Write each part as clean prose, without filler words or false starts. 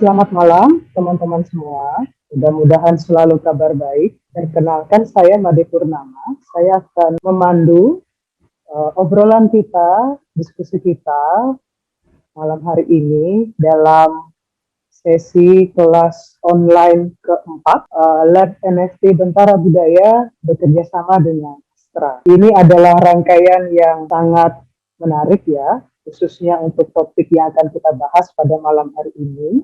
Selamat malam teman-teman semua. Mudah-mudahan selalu kabar baik. Perkenalkan saya Made Purnama. Saya akan memandu obrolan kita, diskusi kita malam hari ini dalam sesi kelas online keempat Lab NFT Bentara Budaya bekerja sama dengan Astra. Ini adalah rangkaian yang sangat menarik ya, khususnya untuk topik yang akan kita bahas pada malam hari ini,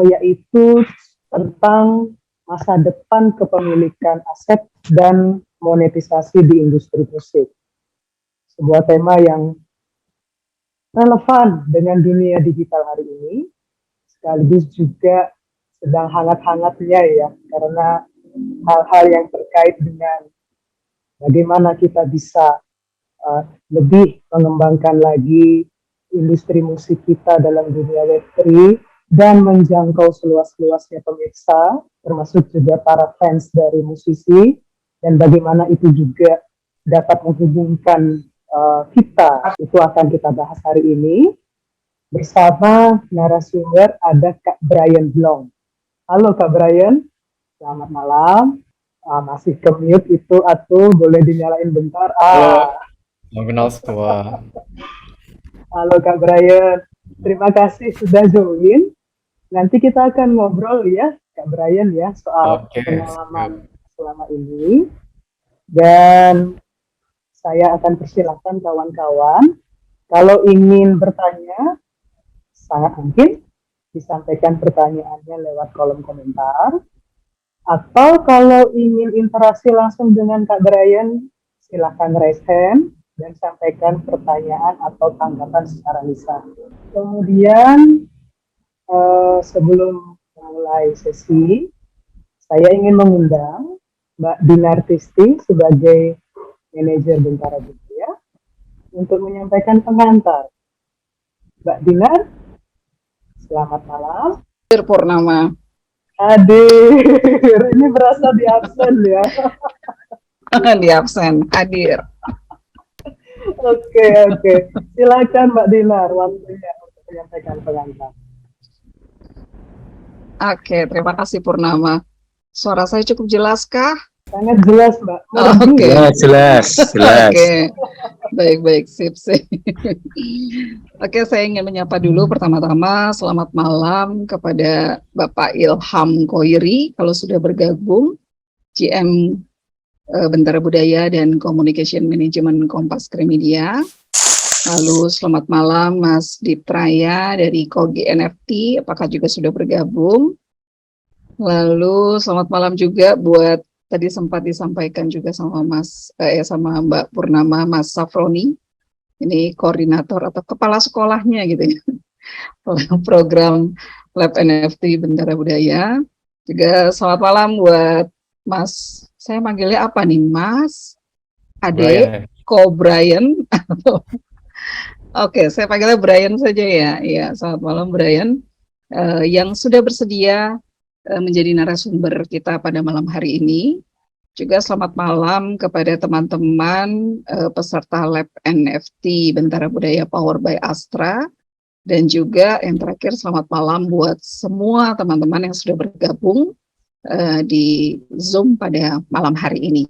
yaitu tentang masa depan kepemilikan aset dan monetisasi di industri musik. Sebuah tema yang relevan dengan dunia digital hari ini, sekaligus juga sedang hangat-hangatnya ya, karena hal-hal yang terkait dengan bagaimana kita bisa lebih mengembangkan lagi industri musik kita dalam dunia Web3 dan menjangkau seluas-luasnya pemirsa, termasuk juga para fans dari musisi, dan bagaimana itu juga dapat menghubungkan kita. Itu akan kita bahas hari ini. Bersama narasumber ada Kak Brian Blong. Halo Kak Brian, selamat malam. Masih ke-mute itu atau boleh dinyalain bentar? Halo, kenal semua. Halo Kak Brian, terima kasih sudah join. Nanti kita akan ngobrol ya Kak Brian ya soal pengalaman selama ini. Dan saya akan persilahkan kawan-kawan kalau ingin bertanya, sangat mungkin disampaikan pertanyaannya lewat kolom komentar. Atau kalau ingin interaksi langsung dengan Kak Brian, silahkan raise hand dan sampaikan pertanyaan atau tanggapan secara lisan. Kemudian sebelum mulai sesi, saya ingin mengundang Mbak Dinar Tisti sebagai manajer Bentara Budaya untuk menyampaikan pengantar. Mbak Dinar, selamat malam. Purnama. Hadir, ini berasa di absen ya. Di absen, hadir. Oke. Silakan Mbak Dinar, waktunya untuk menyampaikan pengantar. Oke, terima kasih Purnama. Suara saya cukup jelaskah? Sangat jelas, Mbak. Oke. Jelas. Oke. Baik, sip. Oke, saya ingin menyapa dulu pertama-tama selamat malam kepada Bapak Ilham Koiri kalau sudah bergabung, GM Bentara Budaya dan Communication Management Kompas Gramedia. Lalu selamat malam Mas Dipraya dari Kogi NFT, apakah juga sudah bergabung? Lalu selamat malam juga buat tadi sempat disampaikan juga sama sama Mbak Purnama, Mas Safroni, ini koordinator atau kepala sekolahnya gitu ya, program Lab NFT Bentara Budaya. Juga selamat malam buat Mas, saya manggilnya apa nih, Mas Ade, Ko Brian atau Oke, saya panggilnya Brian saja ya. Ya, selamat malam Brian, yang sudah bersedia menjadi narasumber kita pada malam hari ini. Juga selamat malam kepada teman-teman peserta Lab NFT Bentara Budaya Power by Astra. Dan juga yang terakhir selamat malam buat semua teman-teman yang sudah bergabung di Zoom pada malam hari ini.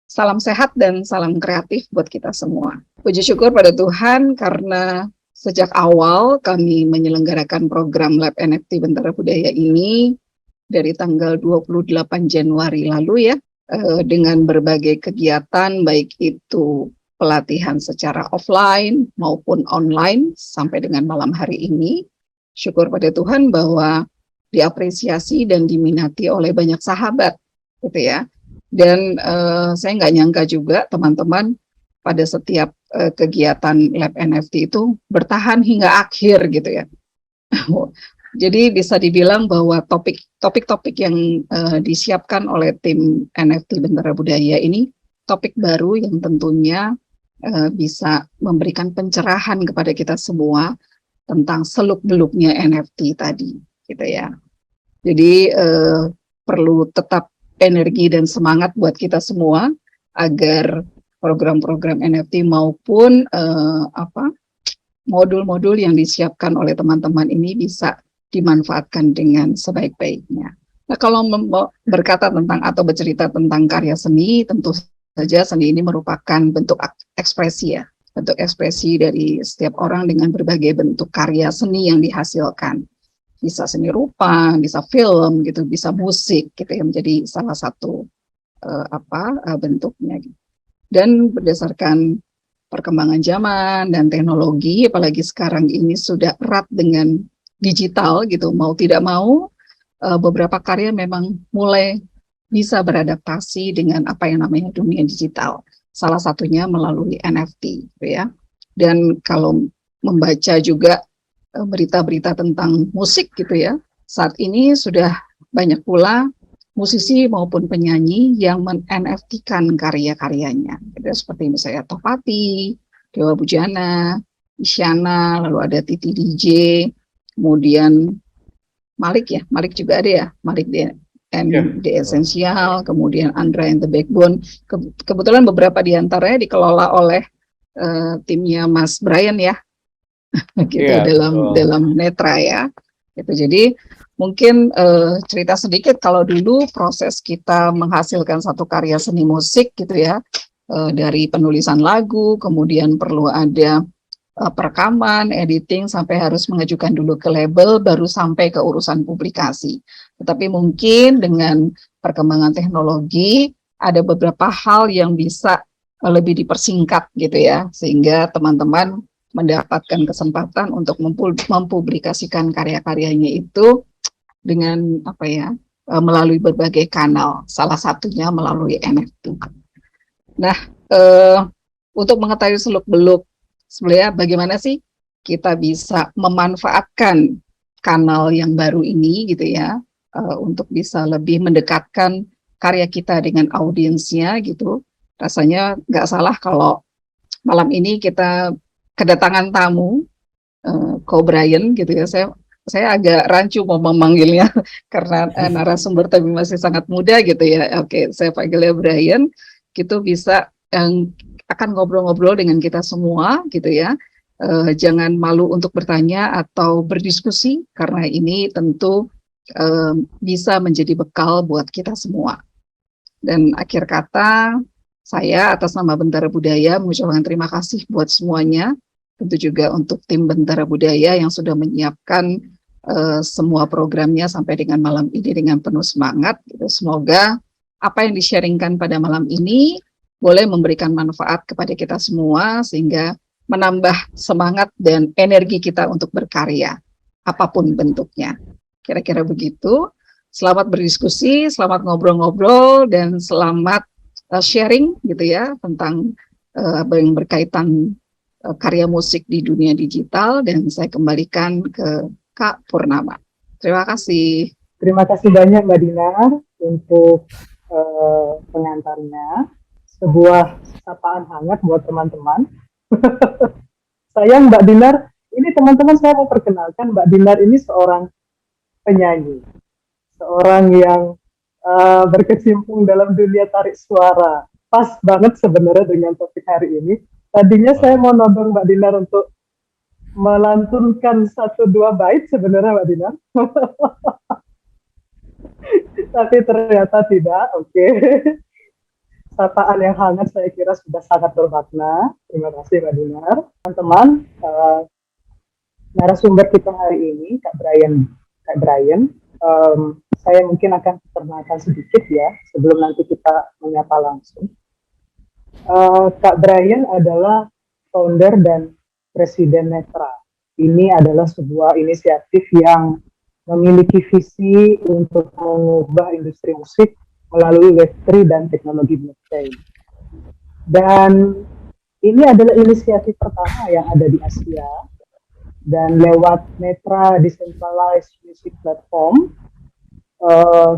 Salam sehat dan salam kreatif buat kita semua. Puji syukur pada Tuhan karena sejak awal kami menyelenggarakan program Lab NFT Bentara Budaya ini dari tanggal 28 Januari lalu ya, dengan berbagai kegiatan baik itu pelatihan secara offline maupun online sampai dengan malam hari ini. Syukur pada Tuhan bahwa diapresiasi dan diminati oleh banyak sahabat gitu ya. Dan saya nggak nyangka juga teman-teman pada setiap kegiatan Lab NFT itu bertahan hingga akhir gitu ya. Jadi bisa dibilang bahwa topik-topik yang disiapkan oleh tim NFT Bentara Budaya ini topik baru yang tentunya bisa memberikan pencerahan kepada kita semua tentang seluk-beluknya NFT tadi gitu ya. Jadi perlu tetap energi dan semangat buat kita semua agar program-program NFT maupun modul-modul yang disiapkan oleh teman-teman ini bisa dimanfaatkan dengan sebaik-baiknya. Nah, kalau berkata tentang atau bercerita tentang karya seni, tentu saja seni ini merupakan bentuk ekspresi ya, bentuk ekspresi dari setiap orang dengan berbagai bentuk karya seni yang dihasilkan. Bisa seni rupa, bisa film gitu, bisa musik gitu yang menjadi salah satu bentuknya. Dan berdasarkan perkembangan zaman dan teknologi, apalagi sekarang ini sudah erat dengan digital gitu, mau tidak mau beberapa karya memang mulai bisa beradaptasi dengan apa yang namanya dunia digital. Salah satunya melalui NFT, gitu ya. Dan kalau membaca juga berita-berita tentang musik gitu ya, saat ini sudah banyak pula musisi maupun penyanyi yang men-NFT-kan karya-karyanya. Gitu, seperti misalnya Tohpati, Dewa Bujana, Isyana, lalu ada Titi DJ, kemudian Malik ya, Malik juga ada ya, Malik The Essential, kemudian Andra and the Backbone. Kebetulan beberapa di antaranya dikelola oleh timnya Mas Brian ya, gitu dalam Netra ya. Gitu. Jadi mungkin cerita sedikit kalau dulu proses kita menghasilkan satu karya seni musik gitu ya, dari penulisan lagu, kemudian perlu ada perekaman, editing, sampai harus mengajukan dulu ke label, baru sampai ke urusan publikasi. Tetapi mungkin dengan perkembangan teknologi, ada beberapa hal yang bisa lebih dipersingkat gitu ya, sehingga teman-teman mendapatkan kesempatan untuk mempublikasikan karya-karyanya itu dengan melalui berbagai kanal, salah satunya melalui NFT. Nah, untuk mengetahui seluk-beluk sebenarnya bagaimana sih kita bisa memanfaatkan kanal yang baru ini gitu ya, untuk bisa lebih mendekatkan karya kita dengan audiensnya gitu. Rasanya nggak salah kalau malam ini kita kedatangan tamu, Ko Brian gitu ya. Saya agak rancu mau memanggilnya karena narasumber tapi masih sangat muda gitu ya. Oke, saya panggilnya Brian. Gitu bisa akan ngobrol-ngobrol dengan kita semua gitu ya. Jangan malu untuk bertanya atau berdiskusi karena ini tentu bisa menjadi bekal buat kita semua. Dan akhir kata, saya atas nama Bentara Budaya mengucapkan terima kasih buat semuanya. Tentu juga untuk tim Bentara Budaya yang sudah menyiapkan semua programnya sampai dengan malam ini dengan penuh semangat. Gitu. Semoga apa yang di-sharingkan pada malam ini boleh memberikan manfaat kepada kita semua sehingga menambah semangat dan energi kita untuk berkarya, apapun bentuknya. Kira-kira begitu. Selamat berdiskusi, selamat ngobrol-ngobrol, dan selamat sharing gitu ya tentang apa yang berkaitan karya musik di dunia digital, dan saya kembalikan ke Kak Purnama. Terima kasih. Terima kasih banyak Mbak Dinar untuk pengantarnya. Sebuah sapaan hangat buat teman-teman. Sayang Mbak Dinar, ini teman-teman saya mau perkenalkan Mbak Dinar ini seorang penyanyi, seorang yang berkecimpung dalam dunia tarik suara. Pas banget sebenarnya dengan topik hari ini. Tadinya saya mau nodong Mbak Dinar untuk melantunkan 1-2 bait sebenarnya Mbak Dinar. Tapi ternyata tidak. Oke. Sapaan yang hangat saya kira sudah sangat bermakna. Terima kasih Mbak Dinar. Teman-teman, narasumber kita hari ini Kak Brian, saya mungkin akan perkenalkan sedikit ya sebelum nanti kita menyapa langsung. Kak Brian adalah founder dan presiden Netra. Ini adalah sebuah inisiatif yang memiliki visi untuk mengubah industri musik melalui Web3 dan teknologi blockchain. Dan ini adalah inisiatif pertama yang ada di Asia. Dan lewat Netra Decentralized Music Platform,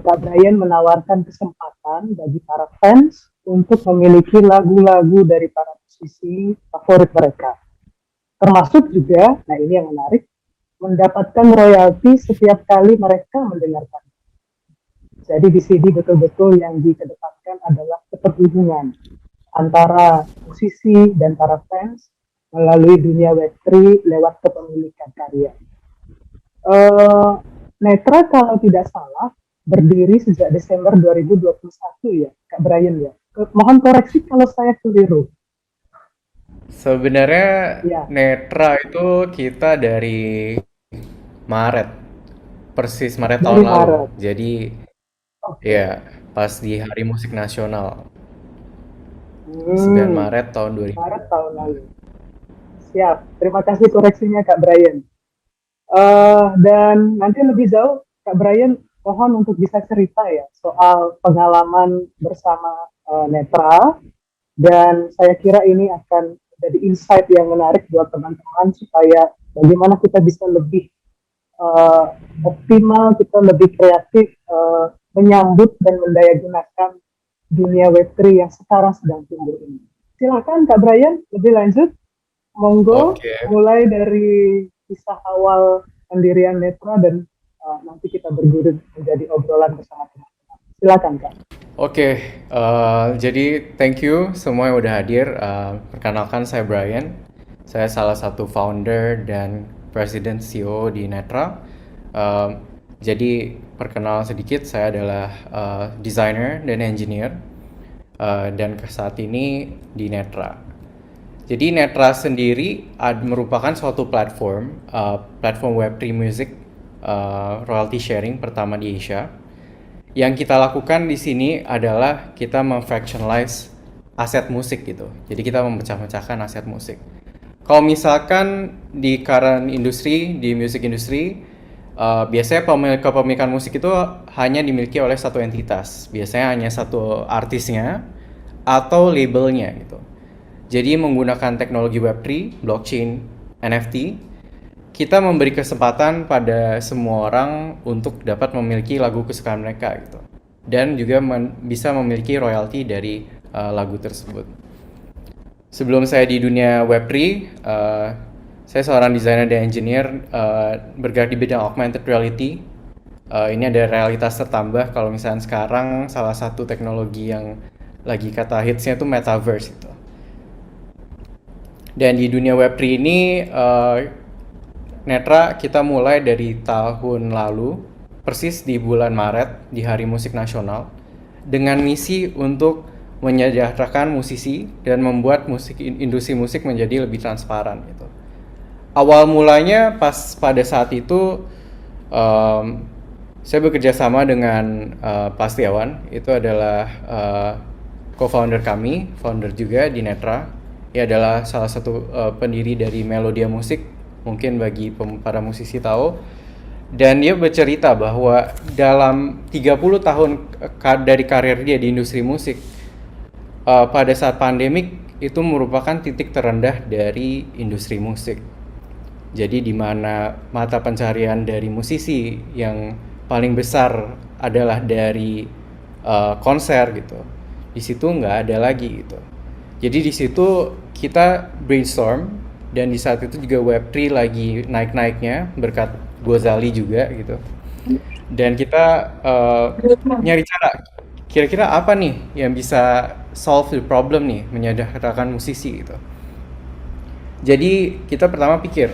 Kak Brian menawarkan kesempatan bagi para fans untuk memiliki lagu-lagu dari para musisi favorit mereka. Termasuk juga, nah ini yang menarik, mendapatkan royalti setiap kali mereka mendengarkan. Jadi di sini betul-betul yang dikedepankan adalah keterhubungan antara musisi dan para fans melalui dunia Web3 lewat kepemilikan karya. Eh, Netra kalau tidak salah berdiri sejak Desember 2021 ya, Kak Brian ya. Mohon koreksi kalau saya keliru. Sebenarnya Ya, Netra itu kita dari Maret, persis Maret dari tahun lalu. Maret. Jadi Oke. ya pas di Hari Musik Nasional 9 Hmm, Maret tahun 2000. Maret tahun lalu. Siap. Terima kasih koreksinya Kak Brian. Dan nanti lebih jauh, Kak Brian, mohon untuk bisa cerita ya soal pengalaman bersama Netra, dan saya kira ini akan menjadi insight yang menarik buat teman-teman supaya bagaimana kita bisa lebih eh, optimal, kita lebih kreatif menyambut dan mendayagunakan dunia Web3 yang sekarang sedang tumbuh ini. Silakan Kak Brian, lebih lanjut. Monggo, Oke, mulai dari kisah awal pendirian Netra dan nanti kita bergulir menjadi obrolan bersama teman-teman. Silakan Kak. oke. Jadi thank you semua yang udah hadir. Perkenalkan saya Brian. Saya salah satu founder dan President CEO di Netra. Eh, jadi perkenalan sedikit, saya adalah designer dan engineer dan saat ini di Netra. Jadi Netra sendiri merupakan suatu platform Web3 music royalty sharing pertama di Asia. Yang kita lakukan di sini adalah kita memfractionalize aset musik gitu. Jadi kita memecah-mecahkan aset musik. Kalau misalkan di current industry, di music industry, biasanya kepemilikan musik itu hanya dimiliki oleh satu entitas. Biasanya hanya satu artisnya atau labelnya gitu. Jadi menggunakan teknologi Web3, blockchain, NFT, kita memberi kesempatan pada semua orang untuk dapat memiliki lagu kesukaan mereka gitu. Dan juga bisa memiliki royalti dari lagu tersebut. Sebelum saya di dunia Web3, saya seorang desainer dan engineer bergerak di bidang augmented reality. Ini ada realitas tertambah. Kalau misalnya sekarang salah satu teknologi yang lagi kata hitsnya itu metaverse itu. Dan di dunia Web3 ini, Netra kita mulai dari tahun lalu, persis di bulan Maret, di Hari Musik Nasional, dengan misi untuk menyejahterakan musisi dan membuat industri musik menjadi lebih transparan gitu. Awal mulanya pada saat itu, saya bekerja sama dengan Pak Setiawan, itu adalah co-founder kami, founder juga di Netra. Ia adalah salah satu pendiri dari Melodia Musik, mungkin bagi para musisi tahu. Dan dia bercerita bahwa dalam 30 tahun dari karir dia di industri musik, pada saat pandemik itu merupakan titik terendah dari industri musik. Jadi di mana mata pencarian dari musisi yang paling besar adalah dari konser gitu. Di situ nggak ada lagi gitu. Jadi di situ kita brainstorm, dan di saat itu juga Web3 lagi naik-naiknya berkat Gozali juga gitu. Dan kita nyari cara kira-kira apa nih yang bisa solve the problem nih, menyadarkan musisi gitu. Jadi kita pertama pikir,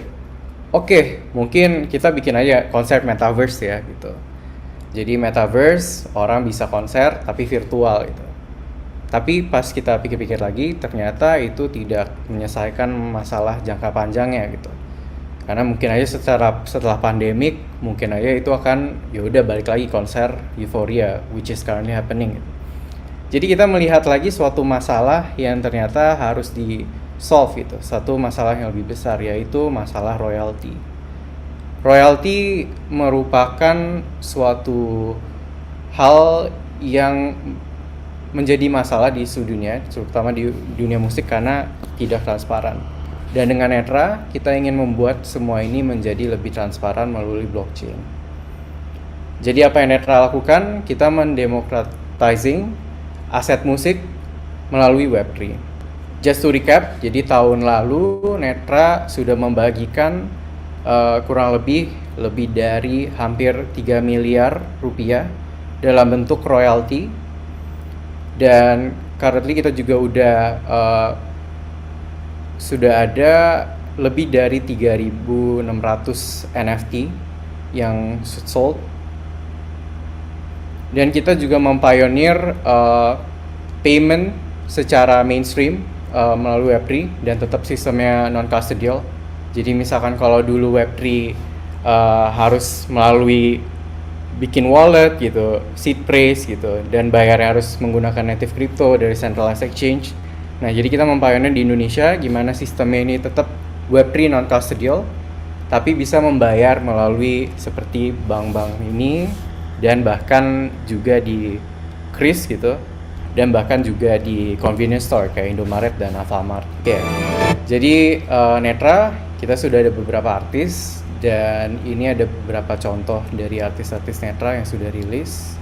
oke, mungkin kita bikin aja konsep metaverse ya gitu. Jadi metaverse orang bisa konser tapi virtual gitu. Tapi pas kita pikir-pikir lagi, ternyata itu tidak menyelesaikan masalah jangka panjangnya gitu. Karena mungkin aja setelah pandemik, mungkin aja itu akan ya udah balik lagi konser euforia, which is currently happening. Jadi kita melihat lagi suatu masalah yang ternyata harus di solve gitu. Satu masalah yang lebih besar, yaitu masalah royalty. Royalty merupakan suatu hal yang menjadi masalah di seluruh dunia, terutama di dunia musik karena tidak transparan. Dan dengan Netra, kita ingin membuat semua ini menjadi lebih transparan melalui blockchain. Jadi apa yang Netra lakukan? Kita mendemocratizing aset musik melalui Web3. Just to recap, jadi tahun lalu Netra sudah membagikan kurang lebih dari hampir 3 miliar rupiah dalam bentuk royalti. Dan currently kita juga sudah ada lebih dari 3.600 NFT yang sold. Dan kita juga mempioneer payment secara mainstream melalui Web3 dan tetap sistemnya non-custodial. Jadi misalkan kalau dulu Web3 harus melalui bikin wallet gitu, seed phrase gitu, dan bayarnya harus menggunakan native crypto dari centralized exchange. Nah, jadi kita mempioneer di Indonesia gimana sistemnya ini tetap Web3 non-custodial, tapi bisa membayar melalui seperti bank-bank ini, dan bahkan juga di Kris gitu, dan bahkan juga di convenience store kayak Indomaret dan Alfamart. Oke. Jadi Netra, kita sudah ada beberapa artis, dan ini ada beberapa contoh dari artis-artis Netra yang sudah rilis.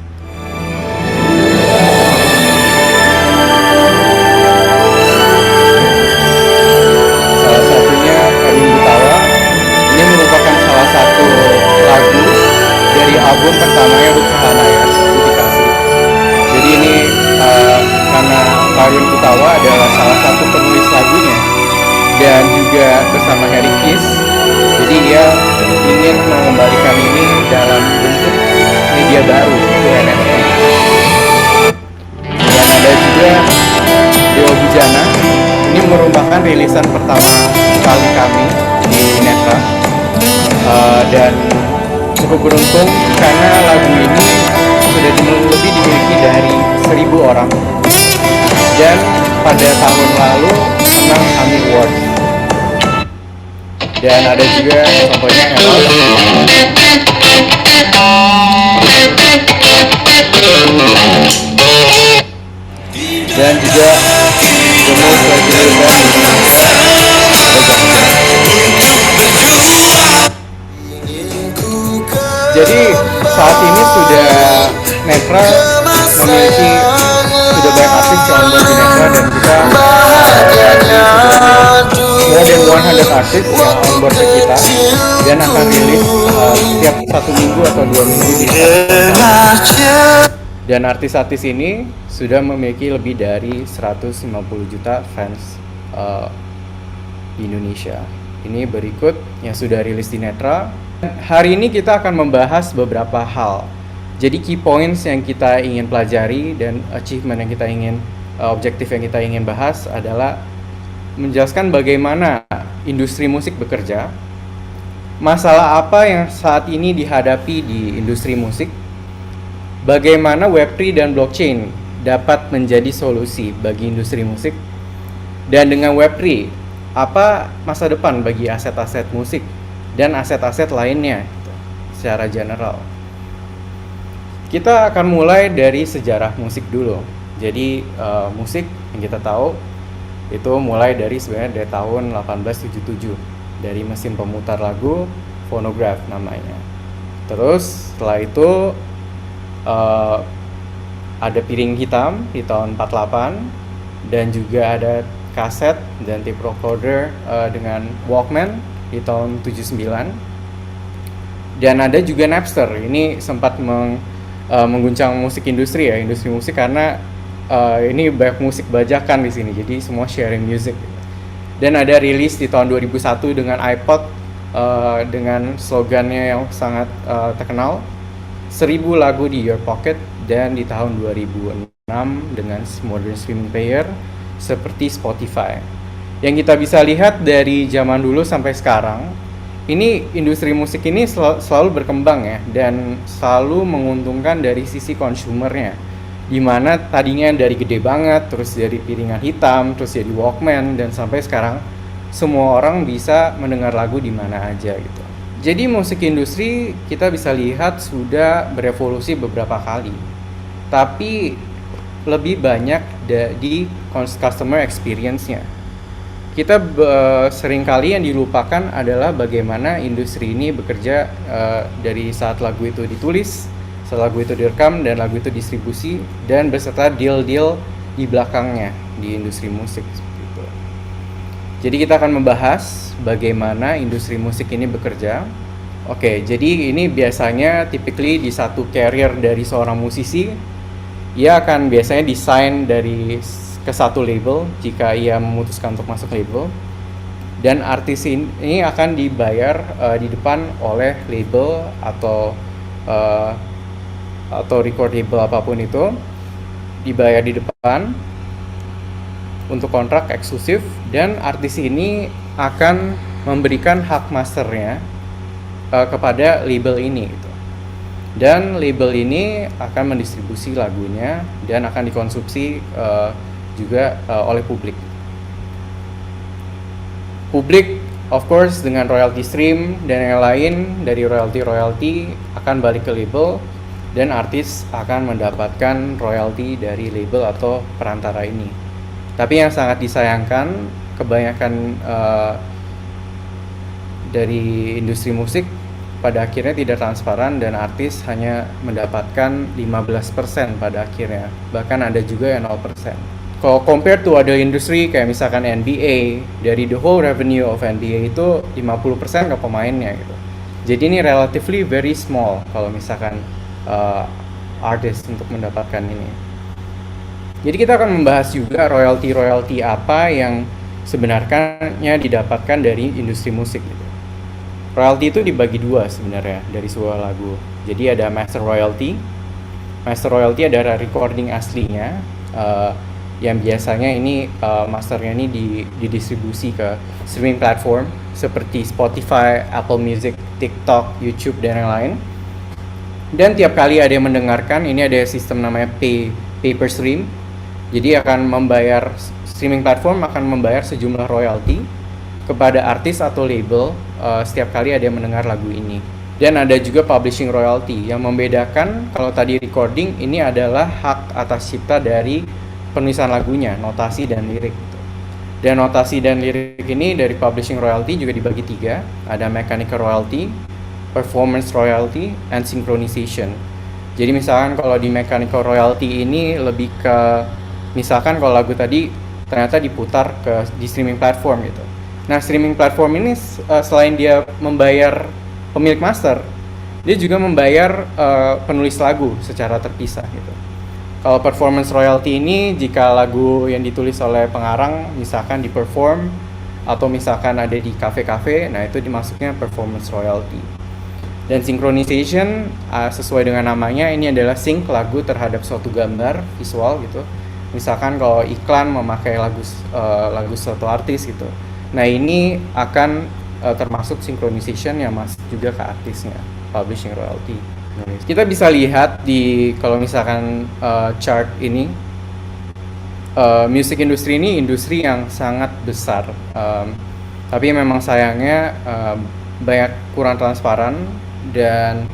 Salah satunya Erwin Gutawa. Ini merupakan salah satu lagu dari album pertamanya Ruth Sahanaya, Putih Kasih. Jadi ini karena Erwin Gutawa adalah salah satu penulis lagunya dan juga bersama Harry Kiss, jadi dia ingin mengembalikan ini dalam bentuk media baru, itu NFT. Dan ada juga Dewa Bujana. Ini merupakan rilisan pertama kali kami di Netra, dan cukup beruntung karena lagu ini sudah lebih dimiliki dari 1.000 orang, dan pada tahun lalu menang AMI Awards. Dan ada juga contohnya Eros. Dan juga The Most Legendary Band Indonesia, Jadi saat ini sudah Netra memiliki sudah banyak artis yang on board di Netra, dan kita more than 100 artis yang on board ke kita, dan akan rilis setiap 1 minggu atau 2 minggu di Spotify. Dan artis-artis ini sudah memiliki lebih dari 150 juta fans di Indonesia. Ini berikut yang sudah rilis di Netra. Hari ini kita akan membahas beberapa hal. Jadi key points yang kita ingin pelajari dan achievement yang kita ingin, objektif yang kita ingin bahas adalah menjelaskan bagaimana industri musik bekerja, masalah apa yang saat ini dihadapi di industri musik, bagaimana Web3 dan blockchain dapat menjadi solusi bagi industri musik, dan dengan Web3, apa masa depan bagi aset-aset musik dan aset-aset lainnya secara general. Kita akan mulai dari sejarah musik dulu. Jadi musik yang kita tahu itu mulai dari sebenarnya dari tahun 1877 dari mesin pemutar lagu fonograf namanya. Terus setelah itu ada piring hitam di tahun 48, dan juga ada kaset dan tape recorder dengan Walkman di tahun 79. Dan ada juga Napster. Ini sempat mengguncang musik industri ya, industri musik, karena ini banyak musik bajakan di sini. Jadi semua sharing music. Dan ada rilis di tahun 2001 dengan iPod dengan slogannya yang sangat terkenal, 1000 lagu di your pocket. Dan di tahun 2006 dengan modern streaming player seperti Spotify. Yang kita bisa lihat dari zaman dulu sampai sekarang, ini industri musik ini selalu berkembang ya, dan selalu menguntungkan dari sisi consumernya, dimana tadinya dari gede banget, terus dari piringan hitam, terus jadi Walkman, dan sampai sekarang semua orang bisa mendengar lagu di mana aja gitu. Jadi musik industri kita bisa lihat sudah berevolusi beberapa kali, tapi lebih banyak di customer experience-nya. Kita seringkali yang dilupakan adalah bagaimana industri ini bekerja dari saat lagu itu ditulis, saat lagu itu direkam, dan lagu itu distribusi, dan beserta deal-deal di belakangnya di industri musik seperti itu. Jadi kita akan membahas bagaimana industri musik ini bekerja. Oke, jadi ini biasanya typically di satu career dari seorang musisi, ia akan biasanya desain dari ke satu label jika ia memutuskan untuk masuk label. Dan artis ini akan dibayar di depan oleh label uh, atau record label apapun itu, dibayar di depan untuk kontrak eksklusif, dan artis ini akan memberikan hak masternya kepada label ini gitu. Dan label ini akan mendistribusi lagunya dan akan dikonsumsi juga oleh publik. Publik, of course, dengan royalty stream dan yang lain dari royalty akan balik ke label, dan artis akan mendapatkan royalty dari label atau perantara ini. Tapi yang sangat disayangkan, kebanyakan dari industri musik pada akhirnya tidak transparan, dan artis hanya mendapatkan 15% pada akhirnya. Bahkan ada juga yang 0%. Kalau compare to other industry kayak misalkan NBA, dari the whole revenue of NBA itu 50% ke pemainnya gitu. Jadi ini relatively very small kalau misalkan artist untuk mendapatkan ini. Jadi kita akan membahas juga royalty apa yang sebenarnya didapatkan dari industri musik gitu. Royalty itu dibagi dua sebenarnya dari sebuah lagu. Jadi ada master royalty. Master royalty adalah recording aslinya, yang biasanya ini masternya ini didistribusi ke streaming platform seperti Spotify, Apple Music, TikTok, YouTube, dan yang lain. Dan tiap kali ada yang mendengarkan, ini ada sistem namanya pay per stream. Jadi streaming platform akan membayar sejumlah royalty kepada artis atau label setiap kali ada yang mendengar lagu ini. Dan ada juga publishing royalty. Yang membedakan, kalau tadi recording, ini adalah hak atas cipta dari penulisan lagunya, notasi dan lirik. Dan notasi dan lirik ini dari publishing royalty juga dibagi 3. Ada mechanical royalty, performance royalty, and synchronization. Jadi misalkan kalau di mechanical royalty ini lebih ke, misalkan kalau lagu tadi ternyata diputar di streaming platform gitu. Nah, streaming platform ini selain dia membayar pemilik master, dia juga membayar penulis lagu secara terpisah gitu. Kalau performance royalty ini jika lagu yang ditulis oleh pengarang misalkan di-perform atau misalkan ada di kafe-kafe, nah itu dimasuknya performance royalty. Dan synchronization sesuai dengan namanya, ini adalah sync lagu terhadap suatu gambar visual gitu. Misalkan kalau iklan memakai lagu suatu artis gitu. Nah, ini akan termasuk synchronization yang masuk juga ke artisnya, publishing royalty. Kita bisa lihat kalau misalkan chart ini, music industry ini industri yang sangat besar, tapi memang sayangnya banyak kurang transparan dan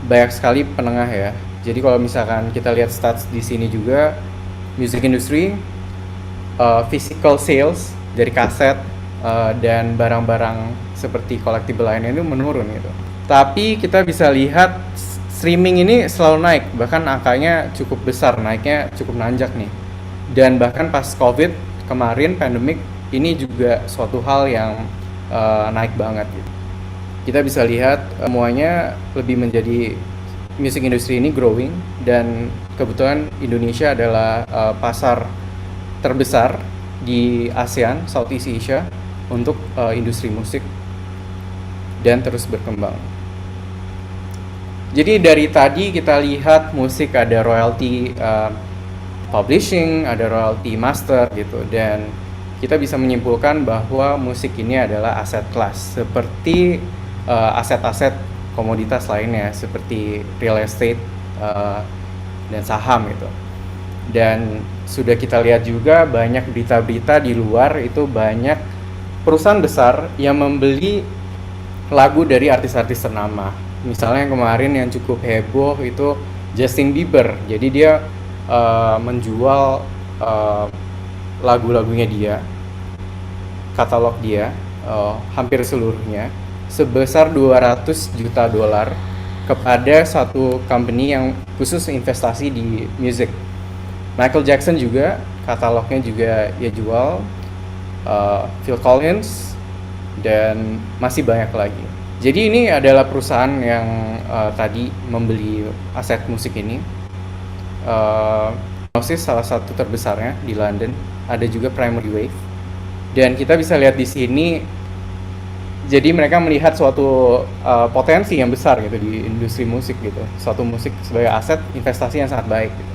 banyak sekali penengah ya. Jadi kalau misalkan kita lihat stats di sini juga, music industry physical sales dari kaset dan barang-barang seperti collectible lainnya itu menurun gitu. Tapi kita bisa lihat streaming ini selalu naik, bahkan angkanya cukup besar, naiknya cukup nanjak nih. Dan bahkan pas COVID kemarin, pandemic, ini juga suatu hal yang naik banget gitu. Kita bisa lihat semuanya lebih menjadi music industry ini growing, dan kebetulan Indonesia adalah pasar terbesar di ASEAN, Southeast Asia, untuk industri musik dan terus berkembang. Jadi dari tadi kita lihat musik ada royalty publishing, ada royalty master gitu, dan kita bisa menyimpulkan bahwa musik ini adalah aset kelas seperti aset-aset komoditas lainnya seperti real estate dan saham gitu. Dan sudah kita lihat juga banyak berita-berita di luar itu, banyak perusahaan besar yang membeli lagu dari artis-artis ternama. Misalnya yang kemarin yang cukup heboh itu Justin Bieber. Jadi dia menjual lagu-lagunya dia, katalog dia hampir seluruhnya sebesar $200 juta kepada satu company yang khusus investasi di music. Michael Jackson juga katalognya juga dia jual, Phil Collins, dan masih banyak lagi. Jadi ini adalah perusahaan yang tadi membeli aset musik ini. Oasis salah satu terbesarnya di London, ada juga Primary Wave. Dan kita bisa lihat di sini, jadi mereka melihat suatu potensi yang besar gitu di industri musik gitu. Suatu musik sebagai aset investasi yang sangat baik gitu.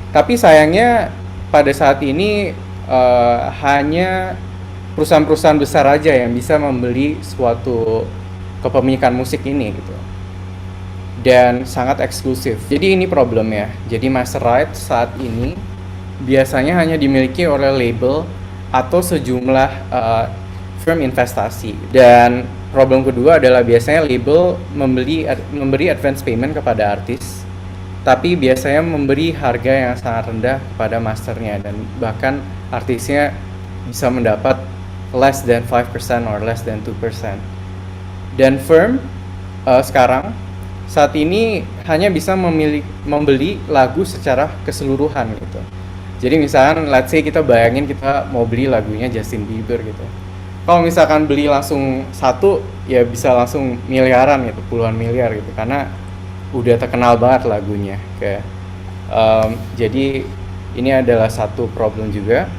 Tapi sayangnya pada saat ini hanya perusahaan-perusahaan besar aja yang bisa membeli suatu kepemilikan musik ini gitu. Dan sangat eksklusif. Jadi ini problemnya. Jadi master rights saat ini biasanya hanya dimiliki oleh label atau sejumlah firm investasi. Dan problem kedua adalah biasanya label memberi advance payment kepada artis, tapi biasanya memberi harga yang sangat rendah kepada masternya, dan bahkan artisnya bisa mendapat less than 5% or less than 2%. Dan firm sekarang saat ini hanya bisa membeli lagu secara keseluruhan gitu. Jadi misalkan let's say kita bayangin kita mau beli lagunya Justin Bieber gitu. Kalau misalkan beli langsung satu, ya bisa langsung miliaran gitu, puluhan miliar gitu, karena udah terkenal banget lagunya. Jadi ini adalah satu problem juga.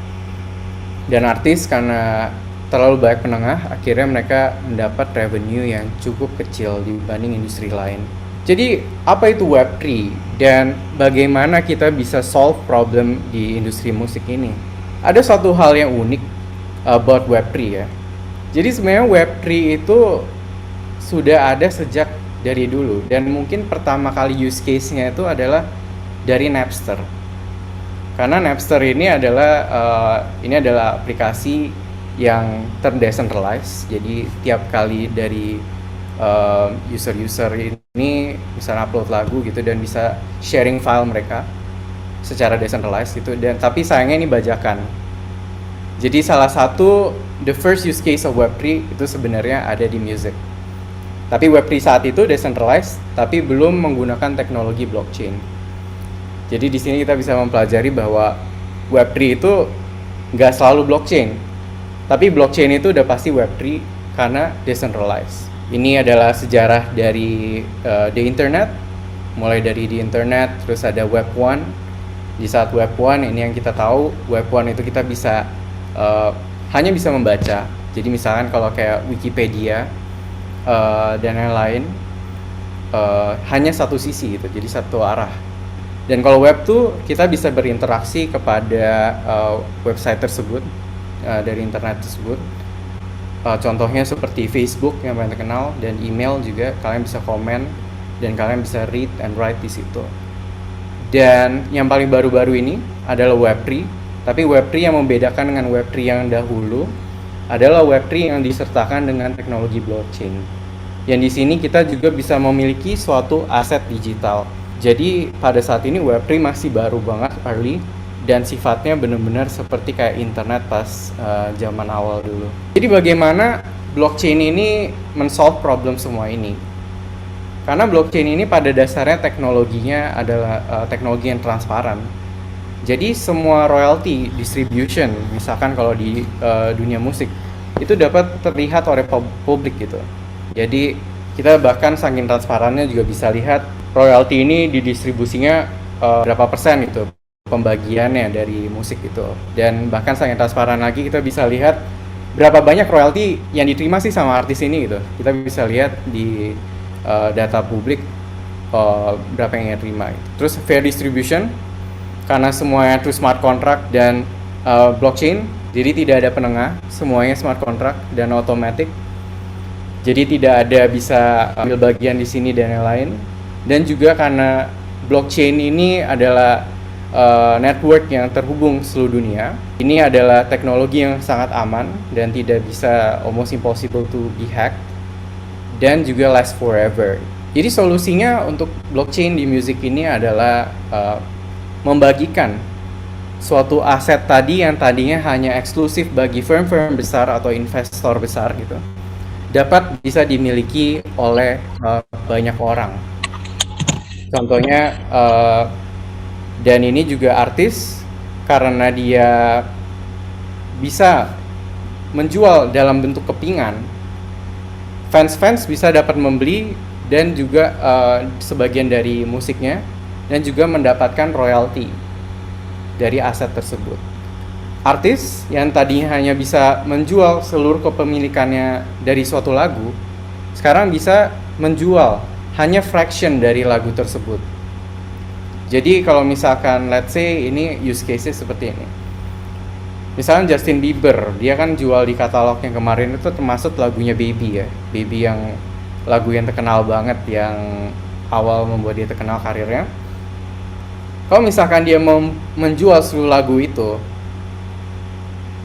Dan artis karena terlalu banyak penengah, akhirnya mereka mendapat revenue yang cukup kecil dibanding industri lain. Jadi apa itu Web3 dan bagaimana kita bisa solve problem di industri musik ini? Ada suatu hal yang unik about Web3 ya. Jadi sebenarnya Web3 itu sudah ada sejak dari dulu, dan mungkin pertama kali use case-nya itu adalah dari Napster. Karena Napster ini adalah aplikasi yang terdecentralized. Jadi tiap kali dari user-user ini bisa upload lagu gitu dan bisa sharing file mereka secara decentralized gitu, dan tapi sayangnya ini bajakan. Jadi salah satu the first use case of Web3 itu sebenarnya ada di music. Tapi Web3 saat itu decentralized tapi belum menggunakan teknologi blockchain. Jadi di sini kita bisa mempelajari bahwa Web3 itu nggak selalu blockchain. Tapi blockchain itu udah pasti Web3 karena decentralized. Ini adalah sejarah dari the internet, mulai dari the internet, terus ada Web 1. Di saat Web 1 ini yang kita tahu, Web 1 itu kita bisa hanya bisa membaca. Jadi misalkan kalau kayak Wikipedia dan lain-lain, hanya satu sisi gitu, jadi satu arah. Dan kalau Web 2 kita bisa berinteraksi kepada website tersebut dari internet tersebut. Contohnya seperti Facebook yang paling terkenal, dan email juga, kalian bisa komen dan kalian bisa read and write di situ. Dan yang paling baru-baru ini adalah Web3, tapi Web3 yang membedakan dengan Web3 yang dahulu adalah Web3 yang disertakan dengan teknologi blockchain. Yang di sini kita juga bisa memiliki suatu aset digital. Jadi pada saat ini Web3 masih baru banget, early, dan sifatnya benar-benar seperti kayak internet pas zaman awal dulu. Jadi bagaimana blockchain ini men-solve problem semua ini? Karena blockchain ini pada dasarnya teknologinya adalah teknologi yang transparan. Jadi semua royalty distribution, misalkan kalau di dunia musik, itu dapat terlihat oleh publik gitu. Jadi kita bahkan saking transparannya juga bisa lihat royalty ini didistribusinya berapa persen gitu pembagiannya dari musik itu. Dan bahkan saking transparan lagi kita bisa lihat berapa banyak royalti yang diterima sih sama artis ini gitu. Kita bisa lihat di data publik berapa yang diterima gitu. Terus fair distribution, karena semuanya itu smart contract dan blockchain, jadi tidak ada penengah, semuanya smart contract dan automatic. Jadi tidak ada bisa ambil bagian di sini dan yang lain. Dan juga karena blockchain ini adalah network yang terhubung seluruh dunia. Ini adalah teknologi yang sangat aman dan tidak bisa, almost impossible to be hacked, dan juga last forever. Jadi solusinya untuk blockchain di musik ini adalah membagikan suatu aset tadi yang tadinya hanya eksklusif bagi firm-firm besar atau investor besar gitu, dapat bisa dimiliki oleh banyak orang. Contohnya dan ini juga artis, karena dia bisa menjual dalam bentuk kepingan, fans-fans bisa dapat membeli dan juga sebagian dari musiknya, dan juga mendapatkan royalti dari aset tersebut. artis yang tadinya hanya bisa menjual seluruh kepemilikannya dari suatu lagu, sekarang bisa menjual hanya fraction dari lagu tersebut. Jadi kalau misalkan let's say ini use case seperti ini. Misalnya Justin Bieber, dia kan jual di katalog yang kemarin itu termasuk lagunya Baby ya. Baby yang lagu yang terkenal banget, yang awal membuat dia terkenal karirnya. Kalau misalkan dia mau menjual seluruh lagu itu,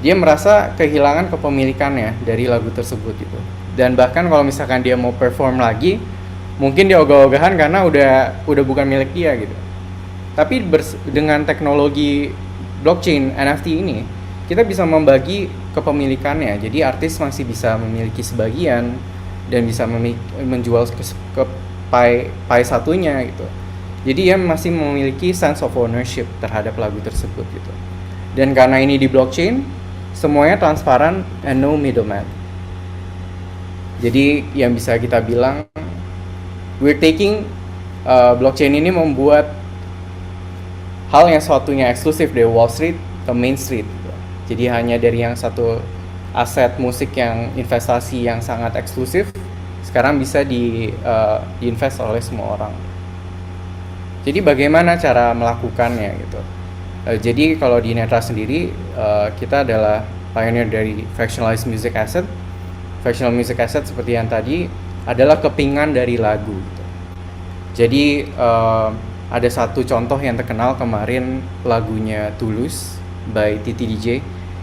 dia merasa kehilangan kepemilikannya dari lagu tersebut gitu. Dan bahkan kalau misalkan dia mau perform lagi, mungkin dia ogah-ogahan karena udah bukan milik dia gitu. Tapi dengan teknologi blockchain NFT ini, kita bisa membagi kepemilikannya. Jadi artis masih bisa memiliki sebagian dan bisa menjual ke pie satunya gitu. Jadi dia masih memiliki sense of ownership terhadap lagu tersebut gitu. Dan karena ini di blockchain, semuanya transparan and no middleman. Jadi yang bisa kita bilang, we're taking blockchain ini membuat hal yang suatunya eksklusif dari Wall Street ke Main Street gitu. Jadi hanya dari yang satu aset musik yang investasi yang sangat eksklusif, sekarang bisa diinvest oleh semua orang. Jadi bagaimana cara melakukannya gitu. Jadi kalau di Netra sendiri, kita adalah pioneer dari fractionalized music asset. Fractional music asset seperti yang tadi adalah kepingan dari lagu gitu. Jadi ada satu contoh yang terkenal kemarin, lagunya Tulus by Titi DJ.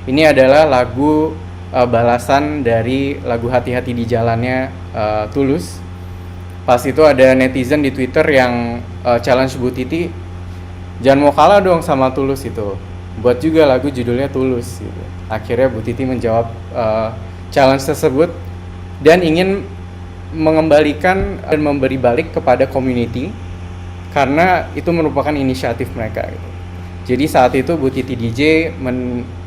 Ini adalah lagu balasan dari lagu Hati-Hati di Jalannya Tulus. Pas itu ada netizen di Twitter yang challenge Bu Titi, jangan mau kalah dong sama Tulus itu, buat juga lagu judulnya Tulus gitu. Akhirnya Bu Titi menjawab challenge tersebut dan ingin mengembalikan dan memberi balik kepada community karena itu merupakan inisiatif mereka gitu. Jadi saat itu Bu Titi DJ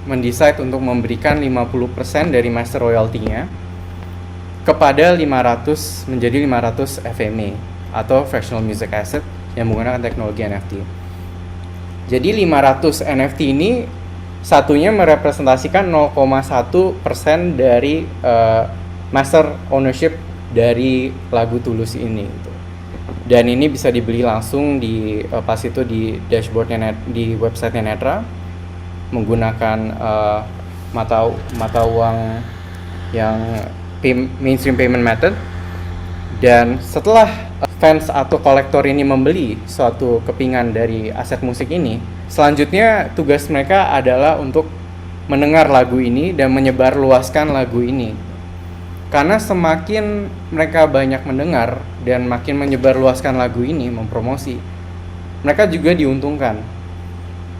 mendecide untuk memberikan 50% dari master royalty-nya kepada 500 FMA atau fractional music asset yang menggunakan teknologi NFT. Jadi 500 NFT ini satunya merepresentasikan 0,1% dari master ownership dari lagu Tulus ini gitu. Dan ini bisa dibeli langsung di pas itu di dashboardnya di websitenya Netra menggunakan mata uang yang mainstream payment method. Dan setelah fans atau kolektor ini membeli suatu kepingan dari aset musik ini, selanjutnya tugas mereka adalah untuk mendengar lagu ini dan menyebarluaskan lagu ini. Karena semakin mereka banyak mendengar dan makin menyebarluaskan lagu ini, mempromosi, mereka juga diuntungkan.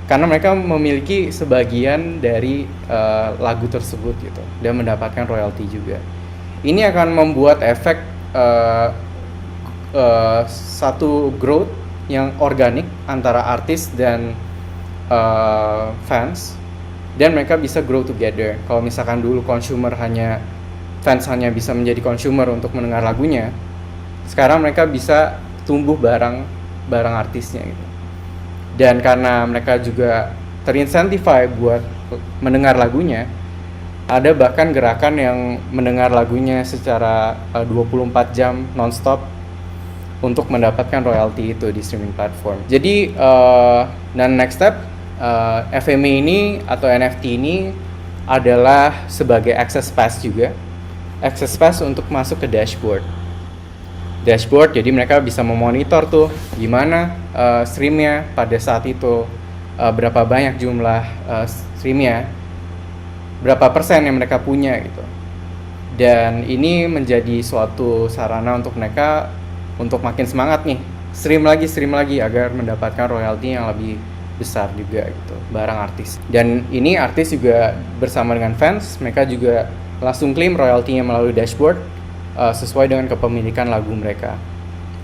Karena mereka memiliki sebagian dari lagu tersebut gitu dan mendapatkan royalti juga. Ini akan membuat efek satu growth yang organik antara artis dan fans, dan mereka bisa grow together. Kalau misalkan dulu fans hanya bisa menjadi consumer untuk mendengar lagunya, sekarang mereka bisa tumbuh bareng artisnya gitu. Dan karena mereka juga terinsentify buat mendengar lagunya, ada bahkan gerakan yang mendengar lagunya secara 24 jam non-stop untuk mendapatkan royalti itu di streaming platform. Jadi dan next step, FMA ini atau NFT ini adalah sebagai access pass juga. Access pass untuk masuk ke dashboard, jadi mereka bisa memonitor tuh gimana streamnya pada saat itu, berapa banyak jumlah streamnya, berapa persen yang mereka punya gitu. Dan ini menjadi suatu sarana untuk mereka untuk makin semangat nih, stream lagi agar mendapatkan royalti yang lebih besar juga gitu barang artis. Dan ini artis juga bersama dengan fans, mereka juga langsung klaim royaltinya melalui dashboard sesuai dengan kepemilikan lagu mereka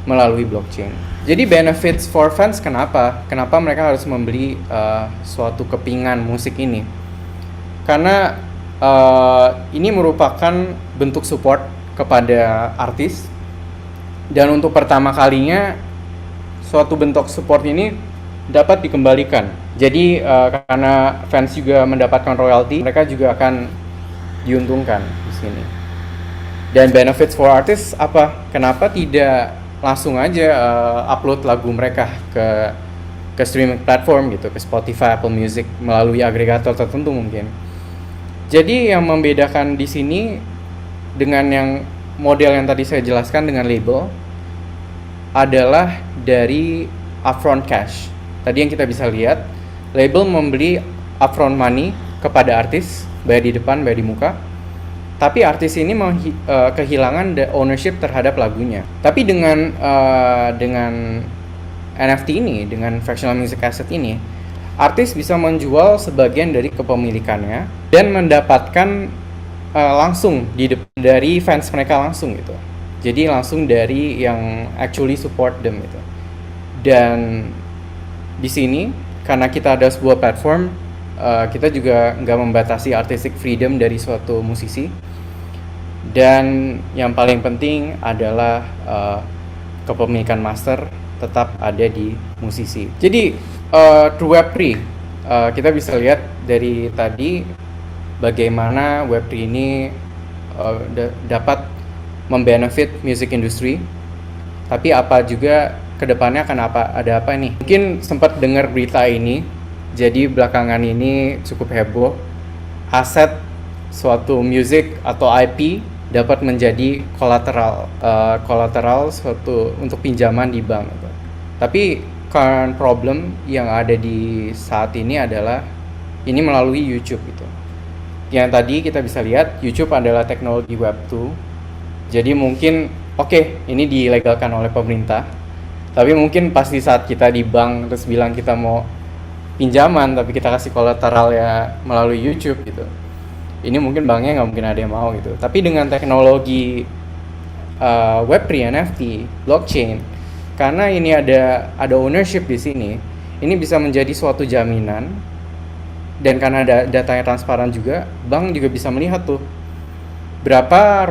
melalui blockchain. Jadi benefits for fans kenapa mereka harus membeli suatu kepingan musik ini? Karena ini merupakan bentuk support kepada artis, dan untuk pertama kalinya suatu bentuk support ini dapat dikembalikan Jadi karena fans juga mendapatkan royalti, mereka juga akan diuntungkan di sini. Dan benefits for artists apa? Kenapa tidak langsung aja upload lagu mereka ke streaming platform gitu, ke Spotify, Apple Music melalui agregator tertentu mungkin. Jadi yang membedakan di sini dengan yang model yang tadi saya jelaskan dengan label adalah dari upfront cash. Tadi yang kita bisa lihat, label membeli upfront money kepada artis, bayar di depan, bayar di muka. Tapi artis ini kehilangan ownership terhadap lagunya. Tapi dengan NFT ini, dengan fractional music asset ini, artis bisa menjual sebagian dari kepemilikannya dan mendapatkan langsung dari fans mereka langsung gitu. Jadi langsung dari yang actually support them gitu. Dan di sini karena kita ada sebuah platform, kita juga nggak membatasi artistic freedom dari suatu musisi. Dan yang paling penting adalah kepemilikan master tetap ada di musisi. Jadi through Web3 kita bisa lihat dari tadi bagaimana Web3 ini dapat membenefit music industry. Tapi apa juga kedepannya akan ada apa nih? Mungkin sempat dengar berita ini. Jadi belakangan ini cukup heboh. Aset suatu music atau IP dapat menjadi kolateral suatu untuk pinjaman di bank. Tapi current problem yang ada di saat ini adalah ini melalui YouTube gitu. Yang tadi kita bisa lihat YouTube adalah teknologi Web 2. Jadi mungkin ini dilegalkan oleh pemerintah. Tapi mungkin pas di saat kita di bank terus bilang kita mau pinjaman tapi kita kasih kolateral ya melalui YouTube gitu. Ini mungkin banknya nggak mungkin ada yang mau gitu. Tapi dengan teknologi Web3, NFT, blockchain, karena ini ada ownership di sini, ini bisa menjadi suatu jaminan. Dan karena ada datanya transparan juga, bank juga bisa melihat tuh berapa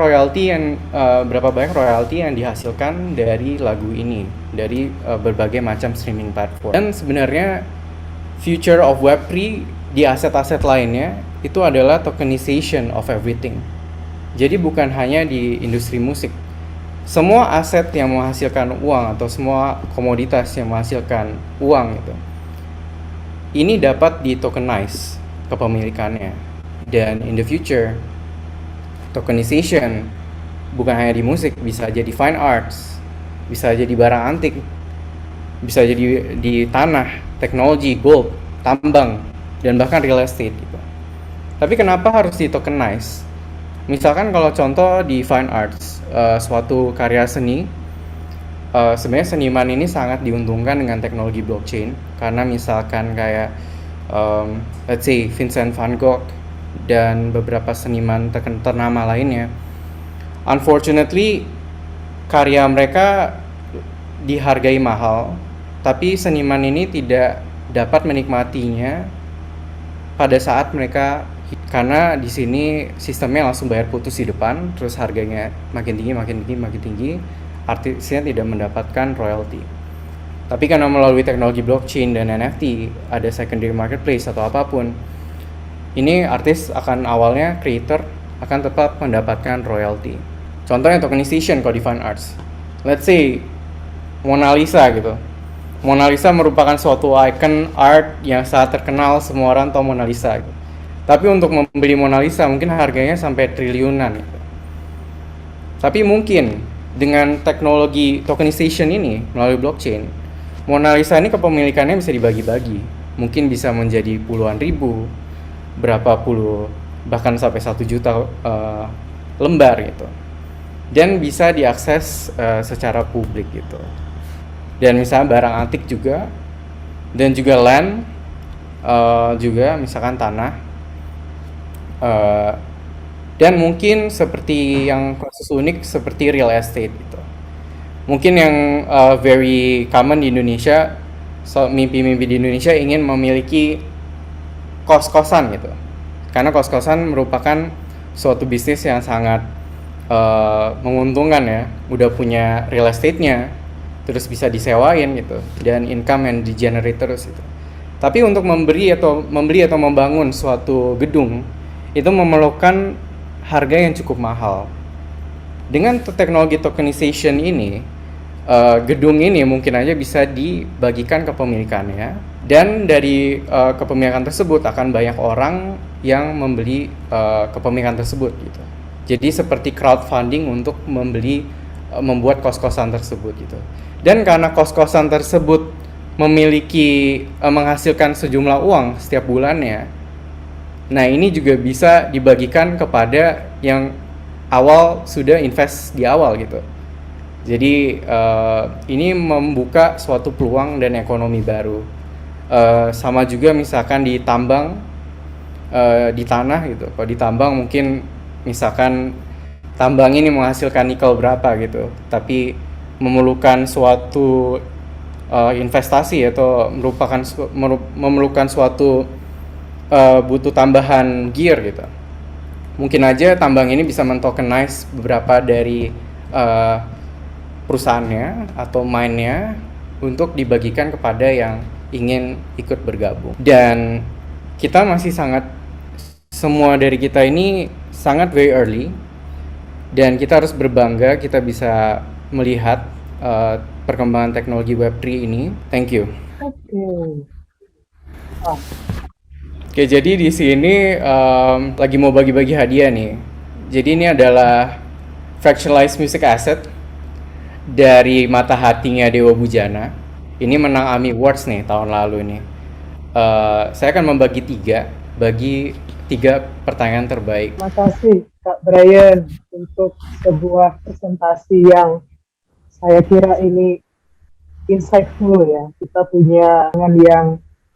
banyak royalti yang dihasilkan dari lagu ini, dari berbagai macam streaming platform. Dan sebenarnya future of Web3 di aset-aset lainnya itu adalah tokenization of everything. Jadi bukan hanya di industri musik. Semua aset yang menghasilkan uang atau semua komoditas yang menghasilkan uang itu, ini dapat di-tokenize kepemilikannya. Dan in the future, tokenization bukan hanya di musik, bisa jadi fine arts, bisa jadi barang antik, bisa jadi di tanah, teknologi, gold, tambang, dan bahkan real estate gitu. Tapi kenapa harus di-tokenize? Misalkan kalau contoh di fine arts, suatu karya seni, sebenarnya seniman ini sangat diuntungkan dengan teknologi blockchain. Karena misalkan kayak, let's say Vincent van Gogh dan beberapa seniman ternama lainnya, unfortunately karya mereka dihargai mahal, tapi seniman ini tidak dapat menikmatinya pada saat mereka, karena di sini sistemnya langsung bayar putus di depan, terus harganya makin tinggi, artisnya tidak mendapatkan royalty. Tapi karena melalui teknologi blockchain dan NFT, ada secondary marketplace atau apapun, ini artis akan awalnya creator akan tetap mendapatkan royalty. Contohnya tokenization kalau di fine arts. Let's say Mona Lisa gitu. Mona Lisa merupakan suatu icon art yang sangat terkenal, semua orang tahu Mona Lisa gitu. Tapi untuk membeli Mona Lisa mungkin harganya sampai triliunan gitu. Tapi mungkin dengan teknologi tokenization ini melalui blockchain, Mona Lisa ini kepemilikannya bisa dibagi-bagi. Mungkin bisa menjadi puluhan ribu, berapa puluh, bahkan sampai 1 juta lembar gitu. Dan bisa diakses secara publik gitu. Dan misalnya barang antik juga, dan juga land, juga misalkan tanah, dan mungkin seperti yang kasus unik seperti real estate gitu. Mungkin yang very common di Indonesia, mimpi-mimpi di Indonesia ingin memiliki kos-kosan gitu. Karena kos-kosan merupakan suatu bisnis yang sangat menguntungkan ya. Udah punya real estate-nya, terus bisa disewain gitu, dan income yang di-generate terus gitu. Tapi untuk membeli atau membangun suatu gedung itu memerlukan harga yang cukup mahal. Dengan teknologi tokenization ini, gedung ini mungkin aja bisa dibagikan kepemilikannya, dan dari kepemilikan tersebut akan banyak orang yang membeli kepemilikan tersebut gitu. Jadi seperti crowdfunding untuk membuat kos-kosan tersebut gitu. Dan karena kos-kosan tersebut menghasilkan sejumlah uang setiap bulannya, nah ini juga bisa dibagikan kepada yang awal sudah invest di awal gitu. Jadi ini membuka suatu peluang dan ekonomi baru. Sama juga misalkan di tambang, di tanah gitu. Kalau di tambang mungkin misalkan tambang ini menghasilkan nikel berapa gitu, tapi memerlukan suatu investasi atau memerlukan suatu butuh tambahan gear gitu. Mungkin aja tambang ini bisa mentokenize beberapa dari perusahaannya atau mine-nya untuk dibagikan kepada yang ingin ikut bergabung. Dan kita masih semua dari kita ini sangat very early, dan kita harus berbangga kita bisa melihat perkembangan teknologi Web3 ini. Thank you. Oke, jadi di sini lagi mau bagi-bagi hadiah nih. Jadi ini adalah fractionalized music asset dari mata hatinya Dewa Bujana. Ini menang AMI Awards nih tahun lalu nih. Saya akan membagi tiga pertanyaan terbaik. Terima kasih Kak Brian untuk sebuah presentasi yang saya kira ini insightful ya. Kita punya pandangan yang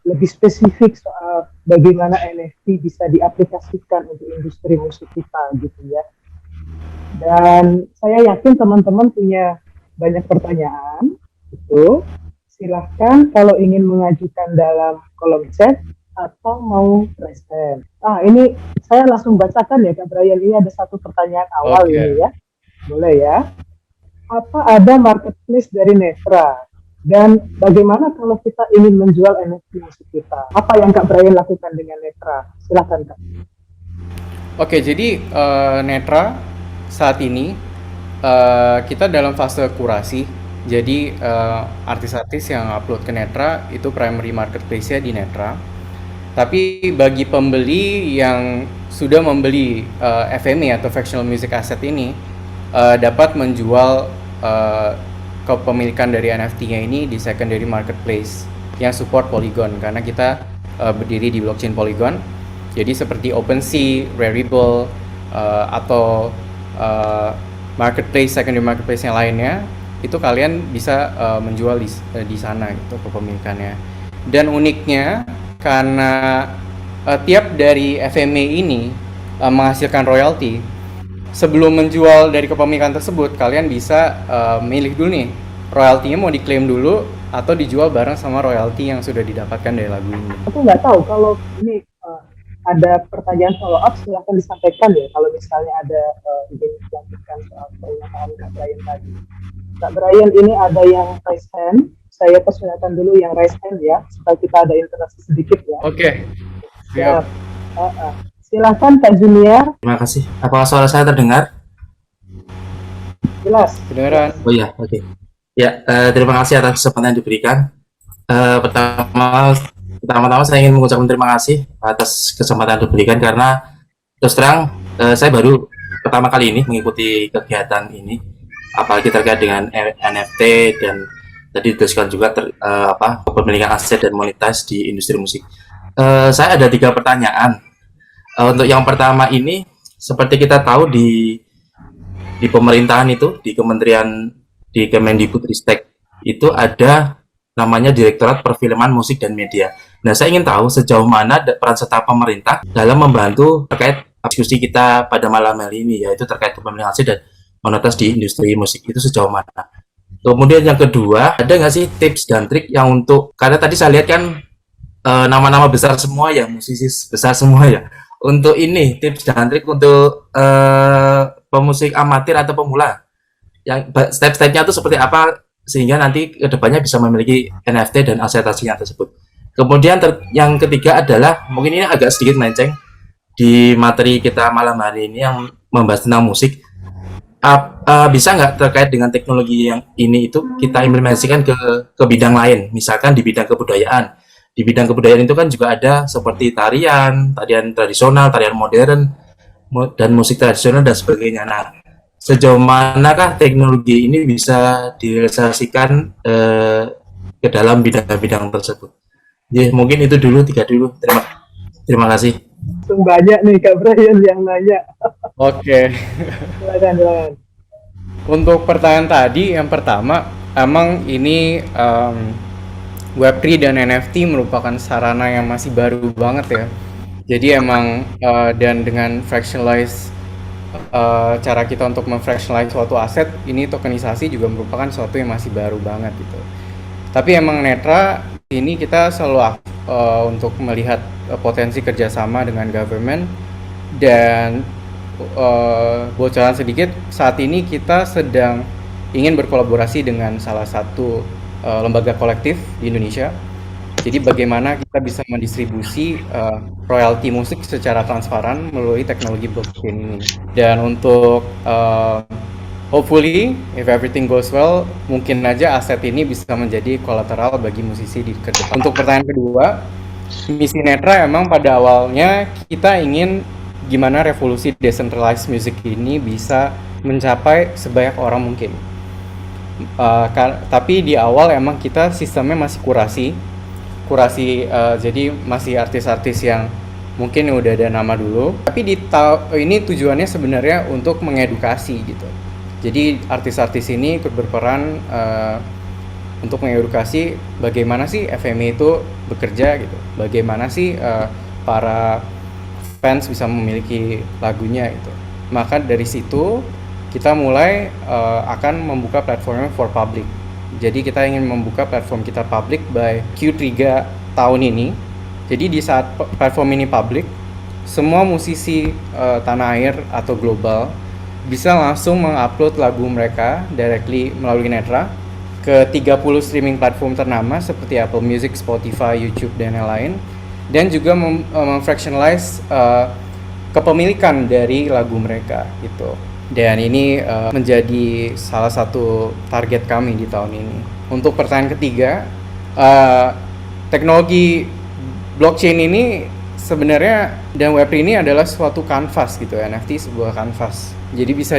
lebih spesifik soal bagaimana NFT bisa diaplikasikan untuk industri musik kita gitu ya. Dan saya yakin teman-teman punya banyak pertanyaan. Itu silahkan kalau ingin mengajukan dalam kolom chat atau mau present. Ini saya langsung bacakan ya Kak Brian. Ini ada satu pertanyaan awal ini ya. Boleh ya? Apa ada marketplace dari Netra? Dan bagaimana kalau kita ingin menjual NFT musik kita? Apa yang Kak Brian lakukan dengan Netra? Silakan Kak. Oke, jadi Netra saat ini kita dalam fase kurasi. Jadi artis-artis yang upload ke Netra itu primary marketplace-nya di Netra. Tapi bagi pembeli yang sudah membeli FMA atau fractional music asset ini, dapat menjual kepemilikan dari NFT-nya ini di secondary marketplace yang support Polygon, karena kita berdiri di blockchain Polygon. Jadi seperti OpenSea, Rarible, atau secondary marketplace yang lainnya, itu kalian bisa menjual di sana gitu kepemilikannya. Dan uniknya karena tiap dari FMA ini menghasilkan royalti, sebelum menjual dari kepemilikan tersebut, kalian bisa milih dulu nih, royaltinya mau diklaim dulu atau dijual bareng sama royalti yang sudah didapatkan dari lagu ini. Aku nggak tahu kalau ini ada pertanyaan follow up, silahkan disampaikan ya kalau misalnya ada ingin dilanjutkan soal pernyataan Kak Brian tadi. Kak Brian, ini ada yang raise hand. Saya persilakan dulu yang raise hand ya, supaya kita ada interaksi sedikit ya. Oke. Siap. Silakan Kak Junior. Terima kasih. Apakah suara saya terdengar? Jelas. Kedengaran. Oh iya, oke. Ya, terima kasih atas kesempatan yang diberikan. Pertama-tama saya ingin mengucapkan terima kasih atas kesempatan yang diberikan, karena terus terang saya baru pertama kali ini mengikuti kegiatan ini, apalagi terkait dengan NFT dan tadi didiskusikan juga kepemilikan aset dan monetize di industri musik. Saya ada 3 pertanyaan. Untuk yang pertama ini, seperti kita tahu di pemerintahan itu, di kementerian, di Kemendikbudristek itu ada namanya Direktorat Perfilman Musik dan Media. Nah, saya ingin tahu sejauh mana peran serta pemerintah dalam membantu terkait diskusi kita pada malam hari ini, yaitu terkait kepemilikan aset dan monetize di industri musik itu sejauh mana. Kemudian yang kedua, ada nggak sih tips dan trik yang karena tadi saya lihat kan nama-nama besar semua ya, musisi besar semua ya. Untuk ini tips dan trik untuk pemusik amatir atau pemula, yang step-stepnya itu seperti apa sehingga nanti kedepannya bisa memiliki NFT dan aset aslinya tersebut. Kemudian yang ketiga adalah mungkin ini agak sedikit melenceng di materi kita malam hari ini yang membahas tentang musik. Bisa nggak terkait dengan teknologi yang ini itu kita implementasikan ke bidang lain, misalkan di bidang kebudayaan. Di bidang kebudayaan itu kan juga ada seperti tarian tradisional, tarian modern, dan musik tradisional dan sebagainya. Nah, sejauh manakah teknologi ini bisa direalisasikan ke dalam bidang-bidang tersebut? Ya, mungkin itu dulu, tiga dulu. Terima kasih. Banyak nih Kak Brian yang nanya. Oke. Silakan. Untuk pertanyaan tadi, yang pertama, emang ini Web3 dan NFT merupakan sarana yang masih baru banget ya. Jadi emang dan dengan fractionalize cara kita untuk memfractionalize suatu aset, ini tokenisasi juga merupakan sesuatu yang masih baru banget gitu. Tapi emang Netra ini kita selalu untuk melihat potensi kerjasama dengan government, dan bocoran sedikit, saat ini kita sedang ingin berkolaborasi dengan salah satu lembaga kolektif di Indonesia. Jadi bagaimana kita bisa mendistribusi royalti musik secara transparan melalui teknologi blockchain ini. Dan untuk hopefully, if everything goes well, mungkin aja aset ini bisa menjadi kolateral bagi musisi di ke depan. Untuk pertanyaan kedua, misi Netra emang pada awalnya kita ingin gimana revolusi decentralized music ini bisa mencapai sebanyak orang mungkin. Tapi di awal emang kita sistemnya masih kurasi, jadi masih artis-artis yang mungkin udah ada nama dulu. Tapi ini tujuannya sebenarnya untuk mengedukasi gitu. Jadi artis-artis ini ikut berperan untuk mengedukasi bagaimana sih FMI itu bekerja gitu, bagaimana sih para fans bisa memiliki lagunya gitu. Maka dari situ kita mulai akan membuka platformnya for public. Jadi kita ingin membuka platform kita public by Q3 tahun ini. Jadi di saat platform ini public, semua musisi tanah air atau global bisa langsung mengupload lagu mereka directly melalui Netra ke 30 streaming platform ternama seperti Apple Music, Spotify, YouTube, dan lain-lain. Dan juga memfractionalize kepemilikan dari lagu mereka gitu. Dan ini menjadi salah satu target kami di tahun ini. Untuk pertanyaan ketiga, teknologi blockchain ini sebenarnya dan Web3 ini adalah suatu kanvas gitu, NFT sebuah kanvas. Jadi bisa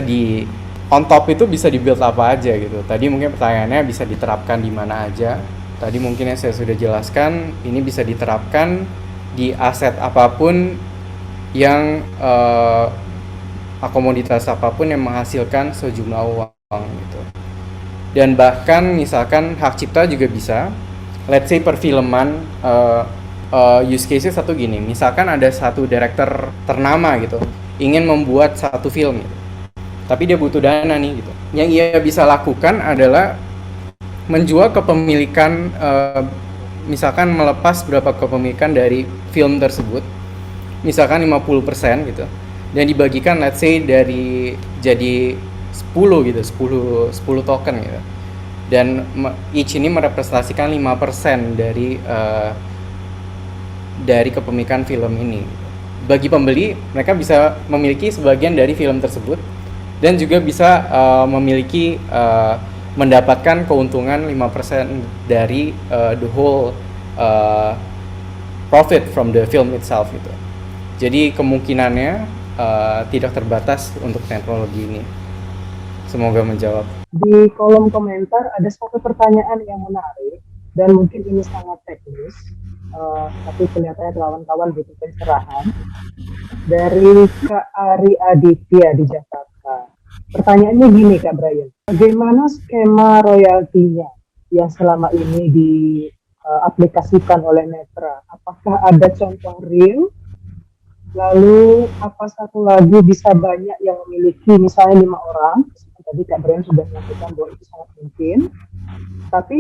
on top itu bisa di-build apa aja gitu. Tadi mungkin pertanyaannya bisa diterapkan di mana aja. Tadi mungkin yang saya sudah jelaskan, ini bisa diterapkan di aset apapun yang komoditas apapun yang menghasilkan sejumlah uang gitu. Dan bahkan misalkan hak cipta juga bisa. Let's say perfilman, use case-nya satu gini. Misalkan ada satu director ternama gitu, ingin membuat satu film gitu. Tapi dia butuh dana nih gitu. Yang ia bisa lakukan adalah menjual kepemilikan, misalkan melepas berapa kepemilikan dari film tersebut. Misalkan 50% gitu. Dan dibagikan let's say jadi 10 gitu, 10 token gitu. Dan each ini merepresentasikan 5% dari kepemilikan film ini. Bagi pembeli, mereka bisa memiliki sebagian dari film tersebut dan juga bisa memiliki mendapatkan keuntungan 5% dari the whole profit from the film itself gitu. Jadi kemungkinannya tidak terbatas untuk teknologi ini. Semoga menjawab. Di kolom komentar ada satu pertanyaan yang menarik dan mungkin ini sangat teknis, tapi kelihatannya kawan-kawan butuh pencerahan. Dari Kak Ari Aditya di Jakarta. Pertanyaannya gini Kak Brian, bagaimana skema royaltinya yang selama ini diaplikasikan oleh Netra? Apakah ada contoh real? Lalu apa satu lagu bisa banyak yang memiliki misalnya 5 orang? Tadi Kak Brian sudah mengatakan bahwa itu sangat mungkin. Tapi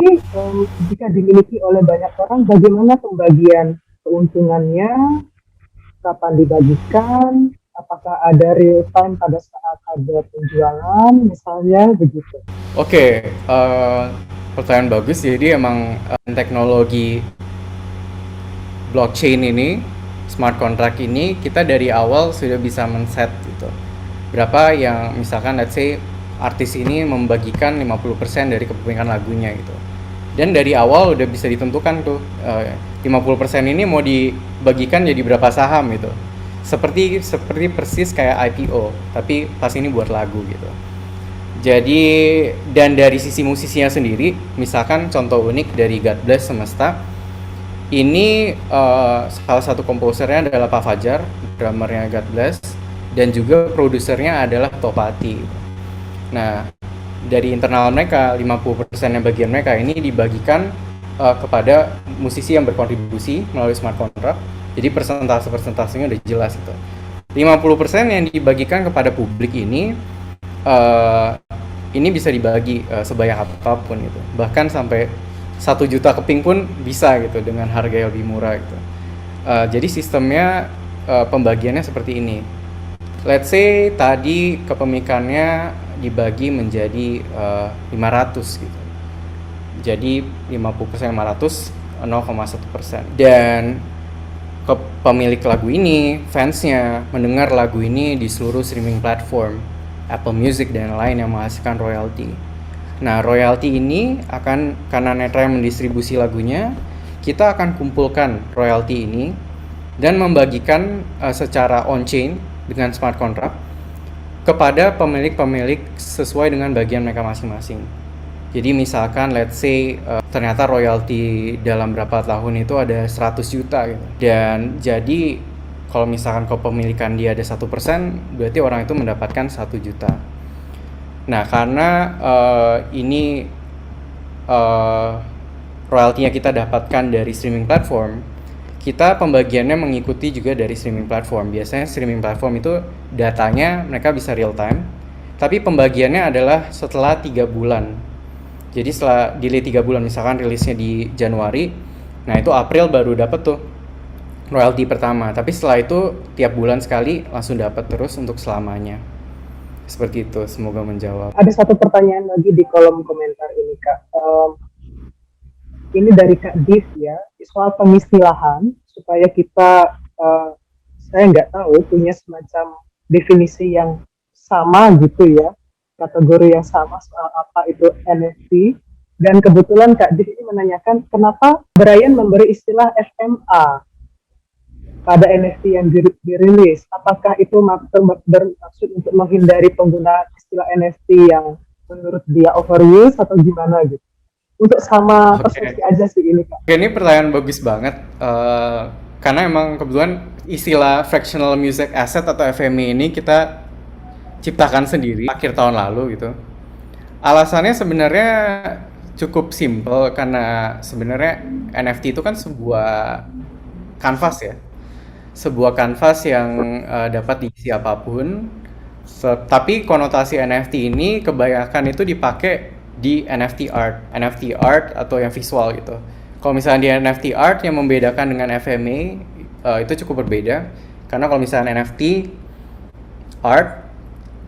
jika dimiliki oleh banyak orang, bagaimana pembagian keuntungannya? Kapan dibagikan? Apakah ada real time pada saat ada penjualan? Misalnya begitu. Oke, pertanyaan bagus. Jadi emang teknologi blockchain ini, smart contract ini, kita dari awal sudah bisa men-set gitu. Berapa yang misalkan let's say artis ini membagikan 50% dari kepemilikan lagunya gitu. Dan dari awal udah bisa ditentukan tuh 50% ini mau dibagikan jadi berapa saham gitu. Seperti persis kayak IPO, tapi pas ini buat lagu gitu. Jadi, dan dari sisi musisinya sendiri, misalkan contoh unik dari God Bless Semesta, ini salah satu komposernya adalah Pak Fajar, drummernya God Bless, dan juga produsernya adalah Topati. Nah, dari internal mereka, 50% bagian mereka ini dibagikan kepada musisi yang berkontribusi melalui smart contract. Jadi persentase-persentasenya udah jelas itu. 50% yang dibagikan kepada publik ini bisa dibagi sebanyak apapun gitu. Bahkan sampai 1 juta keping pun bisa gitu dengan harga yang lebih murah gitu. Jadi sistemnya pembagiannya seperti ini. Let's say tadi kepemilikannya dibagi menjadi 500 gitu. Jadi 50% 500 0,1%. Dan pemilik lagu ini, fansnya mendengar lagu ini di seluruh streaming platform, Apple Music dan lain yang menghasilkan royalti. Nah, royalti ini akan, karena Netra yang mendistribusi lagunya, kita akan kumpulkan royalti ini dan membagikan secara on-chain dengan smart contract kepada pemilik-pemilik sesuai dengan bagian mereka masing-masing. Jadi misalkan let's say ternyata royalti dalam berapa tahun itu ada 100 juta gitu. Dan jadi kalau misalkan kepemilikan dia ada 1%, berarti orang itu mendapatkan 1 juta. Nah, karena ini royaltinya kita dapatkan dari streaming platform, kita pembagiannya mengikuti juga dari streaming platform. Biasanya streaming platform itu datanya mereka bisa real time, tapi pembagiannya adalah setelah 3 bulan. Jadi setelah delay 3 bulan, misalkan rilisnya di Januari, nah itu April baru dapat tuh royalti pertama. Tapi setelah itu tiap bulan sekali langsung dapat terus untuk selamanya. Seperti itu, semoga menjawab. Ada satu pertanyaan lagi di kolom komentar ini, Kak. Ini dari Kak Div ya, soal pengistilahan supaya kita, saya nggak tahu, punya semacam definisi yang sama gitu ya, kategori yang sama soal apa itu NFT. Dan kebetulan Kak Div ini menanyakan kenapa Brian memberi istilah FMA pada NFT yang dirilis. Apakah itu bermaksud untuk menghindari penggunaan istilah NFT yang menurut dia overuse atau gimana gitu? Untuk sama persepsi aja sih ini, Kak. Oke, ini pertanyaan bagus banget. Karena emang kebetulan istilah fractional music asset atau FMA ini kita ciptakan sendiri akhir tahun lalu gitu. Alasannya sebenarnya cukup simple, karena sebenarnya NFT itu kan sebuah kanvas ya. Sebuah kanvas yang dapat diisi apapun. Tapi konotasi NFT ini kebanyakan itu dipakai di NFT art atau yang visual gitu. Kalau misalnya di NFT art yang membedakan dengan FMA itu cukup berbeda, karena kalau misalnya NFT art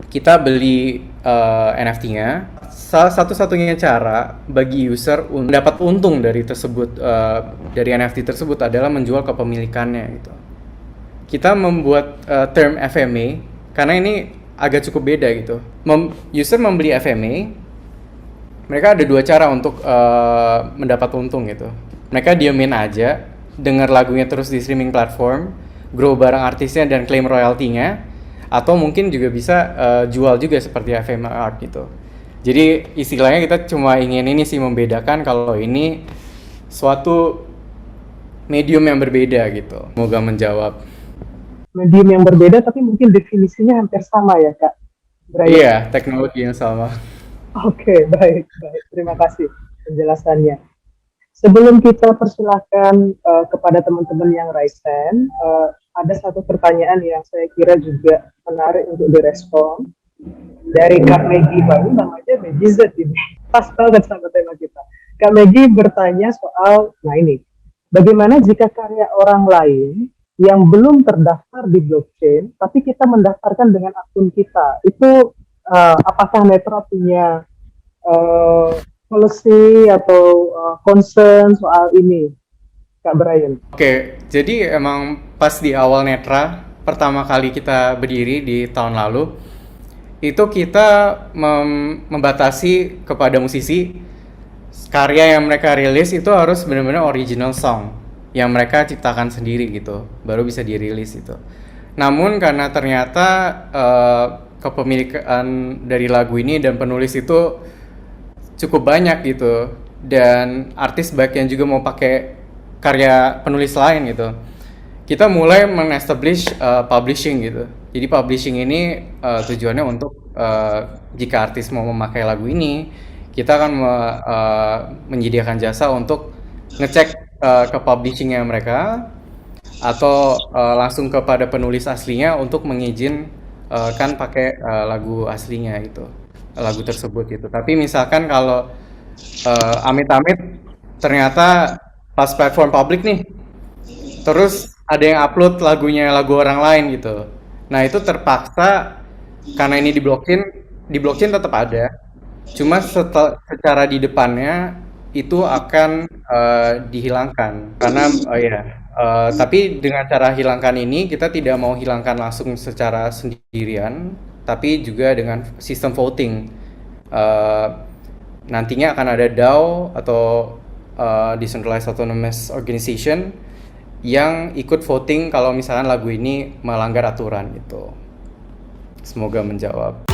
kita beli NFT-nya, salah satu-satunya cara bagi user mendapat untung dari dari NFT tersebut adalah menjual kepemilikannya gitu. Kita membuat term FMA karena ini agak cukup beda gitu. User membeli FMA, mereka ada 2 cara untuk mendapat untung gitu. Mereka diamin aja, denger lagunya terus di streaming platform, grow bareng artisnya dan claim royaltinya, atau mungkin juga bisa jual juga seperti FMA art gitu. Jadi istilahnya kita cuma ingin ini sih membedakan kalau ini suatu medium yang berbeda gitu. Semoga menjawab. Medium yang berbeda tapi mungkin definisinya hampir sama ya, Kak Brian? Iya, teknologi yang sama. Oke, baik. Terima kasih penjelasannya. Sebelum kita persilahkan kepada teman-teman yang raise hand, ada satu pertanyaan yang saya kira juga menarik untuk direspon dari Kak Maggie Bang, namanya Maggie Z ini. Pas banget sama tema kita. Kak Maggie bertanya soal, nah ini, bagaimana jika karya orang lain yang belum terdaftar di blockchain, tapi kita mendaftarkan dengan akun kita, itu apakah Netra punya policy atau concern soal ini? Kak Brian. Oke, jadi emang pas di awal Netra, pertama kali kita berdiri di tahun lalu, itu kita membatasi kepada musisi karya yang mereka rilis itu harus benar-benar original song yang mereka ciptakan sendiri gitu, baru bisa dirilis itu. Namun karena ternyata kepemilikan dari lagu ini dan penulis itu cukup banyak gitu, dan artis baik yang juga mau pakai karya penulis lain gitu, kita mulai men-establish publishing gitu. Jadi publishing ini tujuannya untuk jika artis mau memakai lagu ini, kita akan menyediakan jasa untuk ngecek ke publishingnya mereka atau langsung kepada penulis aslinya untuk mengizinkan pakai lagu aslinya itu, lagu tersebut gitu. Tapi misalkan kalau amit-amit ternyata pas platform publik nih, terus ada yang upload lagu orang lain gitu. Nah itu terpaksa karena ini di blockchain tetap ada. Cuma secara di depannya itu akan dihilangkan karena tapi dengan cara hilangkan ini kita tidak mau hilangkan langsung secara sendirian, tapi juga dengan sistem voting. Eh, Nantinya akan ada DAO atau Decentralized Autonomous Organization yang ikut voting kalau misalkan lagu ini melanggar aturan gitu. Semoga menjawab.